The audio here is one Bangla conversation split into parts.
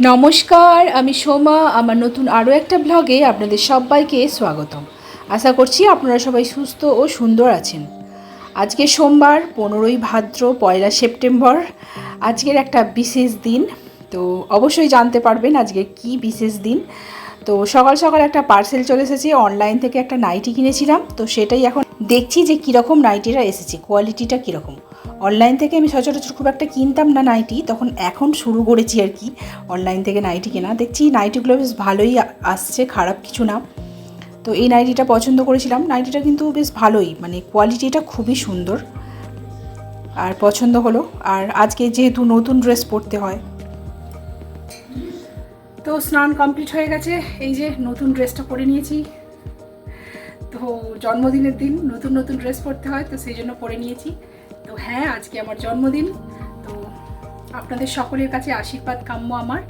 নমস্কার, আমি সোমা। আমার নতুন আরও একটা ব্লগে আপনাদের সবাইকে স্বাগতম। আশা করছি আপনারা সবাই সুস্থ ও সুন্দর আছেন। আজকে সোমবার, 15ই ভাদ্র, 1 সেপ্টেম্বর। আজকের একটা বিশেষ দিন। তো অবশ্যই জানতে পারবেন আজকে কি বিশেষ দিন। তো সকাল সকাল একটা পার্সেল চলে এসেছে, অনলাইন থেকে একটা নাইটি কিনেছিলাম। তো সেটাই এখন দেখছি যে কীরকম নাইটিটা এসেছে, কোয়ালিটিটা কীরকম। অনলাইন থেকে আমি সচরাচর খুব একটা কিনতাম না নাইটি, তখন এখন শুরু করেছি আর কি অনলাইন থেকে নাইটি কেনা। দেখছি নাইটিগুলো বেশ ভালোই আসছে, খারাপ কিছু না। তো এই নাইটিটা পছন্দ করেছিলাম। নাইটিটা কিন্তু বেশ ভালোই, মানে কোয়ালিটিটা খুবই সুন্দর আর পছন্দ হলো। আর আজকে যেহেতু নতুন ড্রেস পরতে হয়, তো স্নান কমপ্লিট হয়ে গেছে, এই যে নতুন ড্রেসটা পরে নিয়েছি। তো জন্মদিনের দিন নতুন নতুন ড্রেস পরতে হয়, তো সেই জন্য পরে নিয়েছি। তো হ্যাঁ, আজকে আমার জন্মদিন। তো আপনাদের সকলের কাছে আশীর্বাদ কাম্য আমার।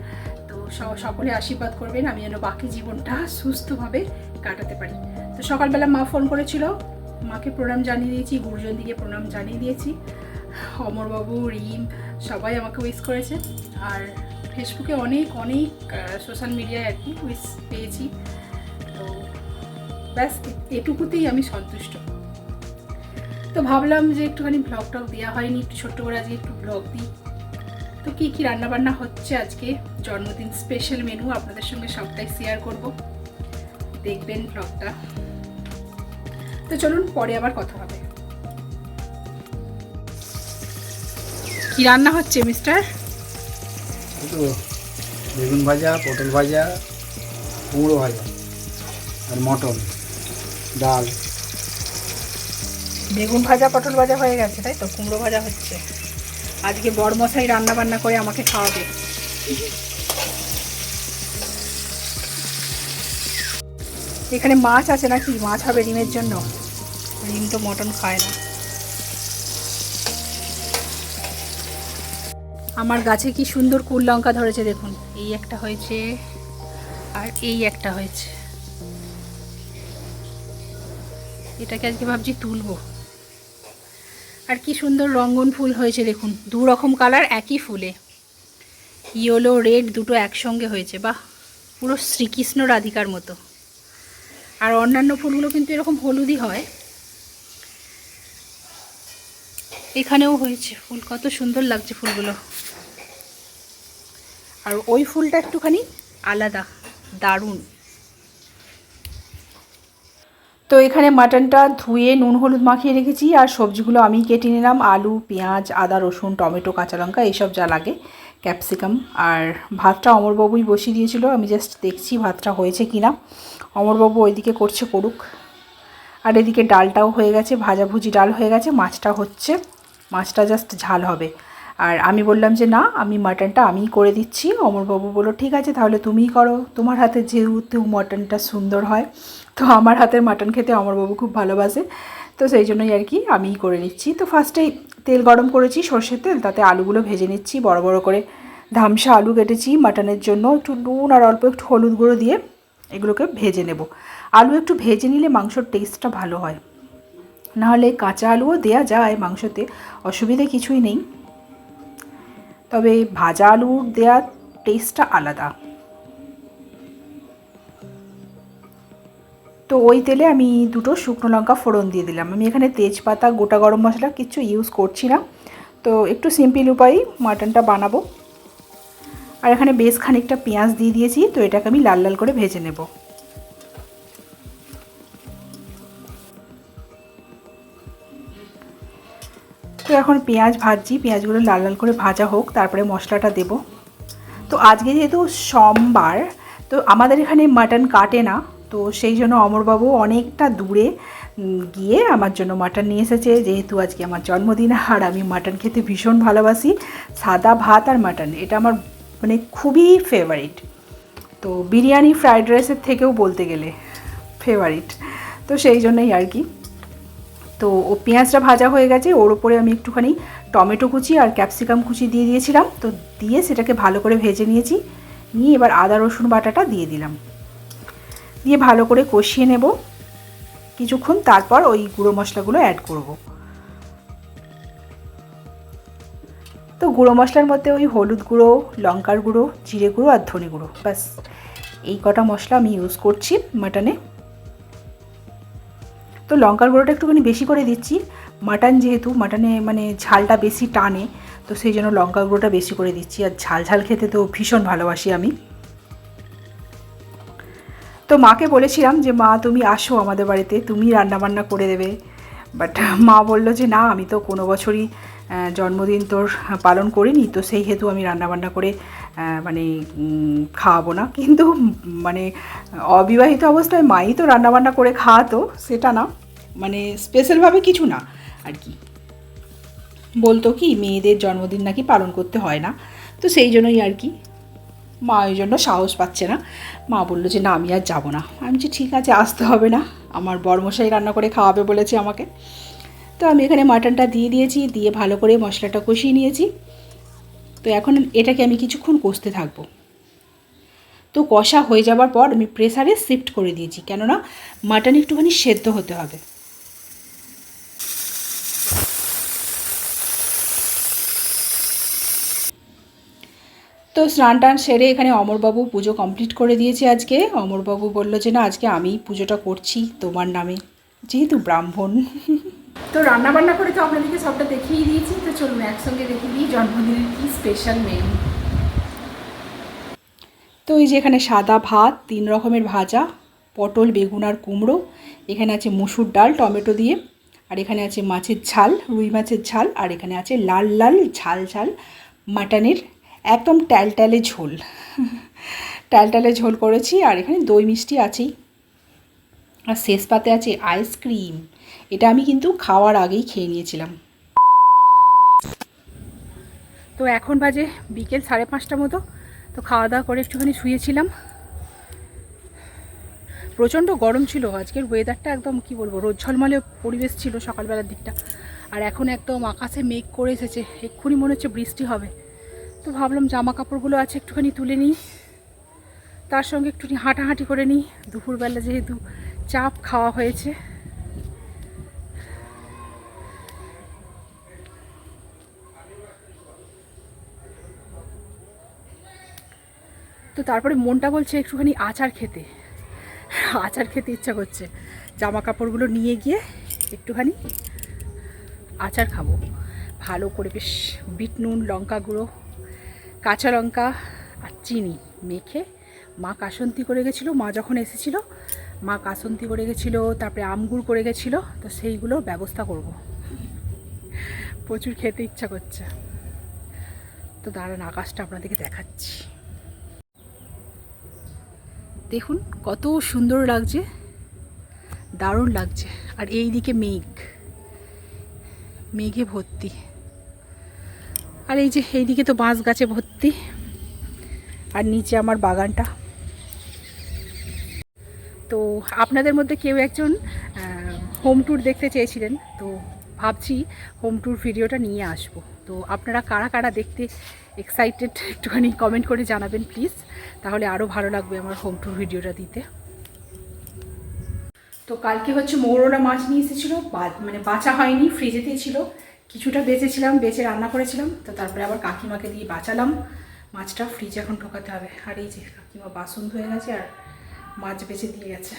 তো সকলে আশীর্বাদ করবেন আমি যেন বাকি জীবনটা সুস্থভাবে কাটাতে পারি। তো সকালবেলা মা ফোন করেছিল, মাকে প্রণাম জানিয়ে দিয়েছি, গুরুজনদিকে প্রণাম জানিয়ে দিয়েছি। অমরবাবু, রিম সবাই আমাকে উইশ করেছে। আর ফেসবুকে অনেক অনেক সোশ্যাল মিডিয়ায় আর কি উইশ পেয়েছি। তো ব্যাস এটুকুতেই আমি সন্তুষ্ট। তো ভাবলাম যে একটুখানি ব্লগ টক দেওয়া হয়নি, একটু ছোট্ট করে আজকে একটু ব্লগ দিই। তো কী কী রান্নাবান্না হচ্ছে আজকে, জন্মদিন স্পেশাল মেনু আপনাদের সঙ্গে সবটাই শেয়ার করব, দেখবেন ব্লগটা। তো চলুন, পরে আবার কথা হবে। কি রান্না হচ্ছে মিস্টার? বেগুন ভাজা, পটল ভাজা, কুমড়ো ভাজা আর মটন, ডাল। বেগুন ভাজা, পটল ভাজা হয়ে গেছে, তাই তো? কুমড়ো ভাজা হচ্ছে। আজকে বড়মশাই রান্না বান্না করে আমাকে খাওয়াবে। এখানে মাছ আছে নাকি? মাছ হবে রিমের জন্য। রিম তো মটন খায় না। আমার গাছে কি সুন্দর কুল লঙ্কা ধরেছে দেখুন। এই একটা হয়েছে আর এই একটা হয়েছে। এটাকে আজকে ভাবছি তুলবো। আর কি সুন্দর রঙ্গন ফুল হয়েছে দেখুন, দু রকম কালার একই ফুলে, ইয়েলো রেড দুটো একসঙ্গে হয়েছে। বাহ, পুরো শ্রীকৃষ্ণ রাধিকার মতো। আর অন্যান্য ফুলগুলো কিন্তু এরকম হলুদই হয়। এখানেও হয়েছে ফুল, কত সুন্দর লাগছে ফুলগুলো। আর ওই ফুলটা একটুখানি আলাদা, দারুণ। তো এখানে মাটনটা ধুয়ে নুন হলুদ মাখিয়ে রেখেছি, আর সবজিগুলো আমি কেটে নিলাম। আলু, পেঁয়াজ, আদা, রসুন, টমেটো, কাঁচা লঙ্কা, এইসব যা লাগে, ক্যাপসিকাম। আর ভাতটা অমরবাবুই বসিয়ে দিয়েছিল, আমি জাস্ট দেখছি ভাতটা হয়েছে কি না। অমরবাবু ওইদিকে করছে, করুক। আর এদিকে ডালটাও হয়ে গেছে, ভাজাভুজি ডাল হয়ে গেছে, মাছটা হচ্ছে। মাছটা জাস্ট ঝাল হবে। আর আমি বললাম যে না, আমি মাটনটা আমিই করে দিচ্ছি। অমরবাবু বলল ঠিক আছে তাহলে তুমিই করো, তোমার হাতে যেহেতু মাটনটা সুন্দর হয়। তো আমার হাতের মাটন খেতে অমরবাবু খুব ভালোবাসে, তো সেই জন্যই আর কি আমিই করে নিচ্ছি। তো ফার্স্টেই তেল গরম করেছি, সর্ষের তেল, তাতে আলুগুলো ভেজে নিচ্ছি। বড় বড় করে ধামসা আলু কেটেছি মাটনের জন্য, একটু নুন আর অল্প একটু হলুদ গুঁড়ো দিয়ে এগুলোকে ভেজে নেব। আলু একটু ভেজে নিলে মাংসর টেস্টটা ভালো হয়, নাহলে কাঁচা আলুও দেয়া যায় মাংসতে, অসুবিধে কিছুই নেই। তবে ভাজা আলুর দেওয়ার টেস্টটা আলাদা। তো ওই তেলে আমি দুটো শুকনো লঙ্কা ফোড়ন দিয়ে দিলাম। আমি এখানে তেজপাতা, গোটা গরম মশলা কিছু ইউজ করছি না। তো একটু সিম্পল উপায়েই মাটনটা বানাবো। আর এখানে বেশ খানিকটা পেঁয়াজ দিয়ে দিয়েছি, তো এটাকে আমি লাল লাল করে ভেজে নেব। তো এখন পেঁয়াজ ভাজছি, পেঁয়াজগুলো লাল লাল করে ভাজা হোক, তারপরে মশলাটা দেব। তো আজকে যেহেতু সোমবার, তো আমাদের এখানে মাটন কাটে না, তো সেই জন্য অমরবাবু অনেকটা দূরে গিয়ে আমার জন্য মাটন নিয়ে এসেছে। যেহেতু আজকে আমার জন্মদিন, আর আমি মাটন খেতে ভীষণ ভালোবাসি। সাদা ভাত আর মাটন এটা আমার মানে খুবই ফেভারিট। তো বিরিয়ানি, ফ্রাইড রাইসের থেকেও বলতে গেলে ফেভারিট। তো সেই জন্যই আর কি। তো ও পেঁয়াজটা ভাজা হয়ে গেছে, ওর ওপরে আমি একটুখানি টমেটো কুচি আর ক্যাপসিকাম কুচি দিয়ে দিয়েছিলাম। তো দিয়ে সেটাকে ভালো করে ভেজে নিয়েছি। নিয়ে এবার আদা রসুন বাটাটা দিয়ে দিলাম, দিয়ে ভালো করে কষিয়ে নেব কিছুক্ষণ। তারপর ওই গুঁড়ো মশলাগুলো অ্যাড করব। তো তো গুঁড়ো মশলার মধ্যে ওই হলুদ গুঁড়ো, লঙ্কার গুঁড়ো, জিরে গুঁড়ো আর ধনে গুঁড়ো, ব্যাস এই কটা মশলা আমি ইউজ করছি মাটনে। তো লঙ্কার গুঁড়োটা একটুখানি বেশি করে দিচ্ছি, মাটন যেহেতু মাটনে মানে ঝালটা বেশি টানে, তো সেই জন্য লঙ্কার গুঁড়োটা বেশি করে দিচ্ছি। আর ঝাল ঝাল খেতে তো ভীষণ ভালোবাসি আমি। তো মাকে বলেছিলাম যে মা তুমি আসো আমাদের বাড়িতে, তুমি রান্নাবান্না করে দেবে, বাট মা বলল যে না, আমি তো কোনো বছরই জন্মদিন তোর পালন করিনি, তো সেই হেতু আমি রান্নাবান্না করে মানে খাওয়াবো না। কিন্তু মানে অবিবাহিত অবস্থায় মাই তো রান্নাবান্না করে খাওয়াতো, সেটা না, মানে স্পেশালভাবে কিছু না আর কি। বলতো কি মেয়েদের জন্মদিন নাকি পালন করতে হয় না, তো সেই জন্যই আর কি মা ওই জন্য সাহস পাচ্ছে না। মা বললো যে না আমি আর যাবো না। আমি যে ঠিক আছে, আসতে হবে না, আমার বরমশাই রান্না করে খাওয়াবে বলেছে আমাকে। তো আমি এখানে মাটনটা দিয়ে দিয়েছি, দিয়ে ভালো করে মশলাটা কষিয়ে নিয়েছি। তো এখন এটাকে আমি কিছুক্ষণ কষতে থাকবো। তো কষা হয়ে যাবার পর আমি প্রেসারে শিফট করে দিয়েছি, কেননা মাটন একটুখানি সেদ্ধ হতে হবে। তো স্নান টান সেরে এখানে অমরবাবু পুজো কমপ্লিট করে দিয়েছে আজকে। অমরবাবু বলল যে না আজকে আমি পুজোটা করছি তোমার নামে, যেহেতু ব্রাহ্মণ। তো রান্নাবান্না করে তো আপনাদেরকে সবটা দেখিয়ে দিয়েছি, তো চলুন একসঙ্গে দেখে দিই জন্মদিনের কি স্পেশাল মেনু। তো এই যে এখানে সাদা ভাত, 3 রকমের ভাজা, পটল, বেগুন আর কুমড়ো, এখানে আছে মুসুর ডাল টমেটো দিয়ে, আর এখানে আছে মাছের ঝাল, রুই মাছের ঝাল, আর এখানে আছে লাল লাল ঝাল ঝাল মাটনের একদম ট্যালট্যালে ঝোল। ট্যালট্যালে ঝোল করেছি, আর এখানে দই মিষ্টি আছেই, আর শেষ পাতে আছে আইসক্রিম। এটা আমি কিন্তু খাওয়ার আগেই খেয়ে নিয়েছিলাম। তো এখন বাজে বিকেল 5:30 মতো। তো খাওয়া দাওয়া করে একটুখানি শুয়েছিলাম। প্রচণ্ড গরম ছিল, আজকের ওয়েদারটা একদম কি বলবো, রোদ ঝলমলে পরিবেশ ছিল সকালবেলার দিকটা, আর এখন একদম আকাশে মেঘ করে এসেছে, এক্ষুনি মনে হচ্ছে বৃষ্টি হবে। তো ভাবলাম জামা কাপড়গুলো আছে একটুখানি তুলে নিই, তার সঙ্গে একটুখানি হাঁটাহাঁটি করে নিই, দুপুরবেলা যেহেতু চাপ খাওয়া হয়েছে। তো তারপরে মনটা বলছে একটুখানি আচার খেতে, আচার খেতে ইচ্ছা করছে। জামা কাপড়গুলো নিয়ে গিয়ে একটুখানি আচার খাবো ভালো করে, বেশ বিট নুন, লঙ্কা গুঁড়ো, কাঁচা লঙ্কা আর চিনি মেখে। মা কাসন্তি করে গেছিলো, মা যখন এসেছিলো মা কাসন্তি করে গেছিলো, তারপরে আমগুড় করে গেছিলো, তো সেইগুলোর ব্যবস্থা করব। প্রচুর খেতে ইচ্ছা করছে। তো দাঁড়ান আকাশটা আপনাদেরকে দেখাচ্ছি, দেখুন কত সুন্দর লাগছে, দারুণ লাগছে। আর এই দিকে মেঘ, মেঘে ভর্তি, আর এই যে এইদিকে তো বাঁশ গাছে ভর্তি, আর নিচে আমার বাগানটা। তো আপনাদের মধ্যে কেউ একজন হোম ট্যুর দেখতে চেয়েছিলেন, তো ভাবছি হোম ট্যুর ভিডিওটা নিয়ে আসবো। তো আপনারা কারা কারা দেখতে এক্সাইটেড একটুখানি কমেন্ট করে জানাবেন প্লিজ, তাহলে আরও ভালো লাগবে আমার হোম ট্যুর ভিডিওটা দিতে। তো কালকে হচ্ছে মৌরলা মাছ নিয়ে এসেছিলো, মানে বাঁচা হয়নি, ফ্রিজেতেই ছিল, কিছুটা বেঁচেছিলাম, বেঁচে রান্না করেছিলাম। তো তারপরে আবার কাকিমাকে দিয়ে বাঁচালাম মাছটা, ফ্রিজে এখন ঢোকাতে হবে। আর এই যে কাকিমা বাসন ধুয়ে গেছে আর মাছ বেঁচে দিয়ে গেছে।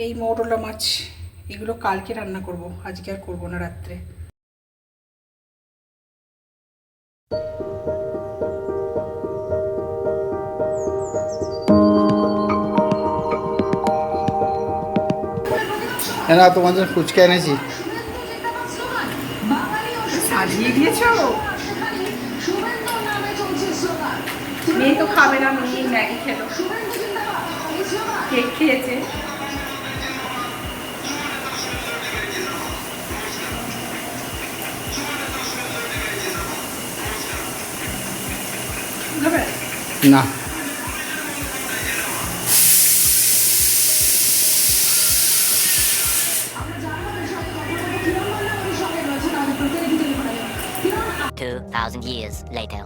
এই মৌরলা মাছ, এগুলো কালকে রান্না করব, আজকে আর করবো না রাত্রে। না তোমাদের ফুচকা এনেছি, সাজিয়ে দিয়েছো। মেয়ে তো খাবে না, মেয়ে ম্যাগি খেলো, কেক খেয়েছে। না years later.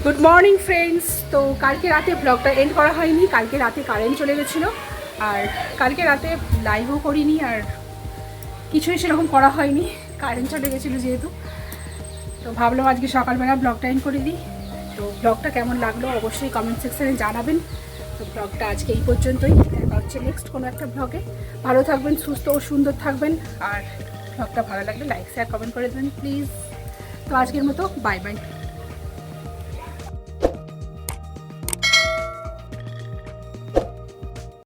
Good morning friends. তো কালকে রাতে ব্লগটা এন্ড করা হয়নি, কালকে রাতে কারেন্ট চলে গেছিলো, আর কালকে রাতে লাইভও করিনি, আর কিছুই সেরকম করা হয়নি, কারেন্ট চলে গেছিলো যেহেতু। তো ভাবলাম আজকে সকালবেলা ব্লগটা এন্ড করে দিই। তো ব্লগটা কেমন লাগলো অবশ্যই কমেন্ট সেকশানে জানাবেন। তো ব্লগটা আজকে এই পর্যন্তই, দেখা হচ্ছে নেক্সট কোনো একটা ব্লগে। ভালো থাকবেন, সুস্থ ও সুন্দর থাকবেন, আর ব্লগটা ভালো লাগলে লাইক শেয়ার কমেন্ট করে দেবেন প্লিজ। তো আজকের মতো বাই বাই।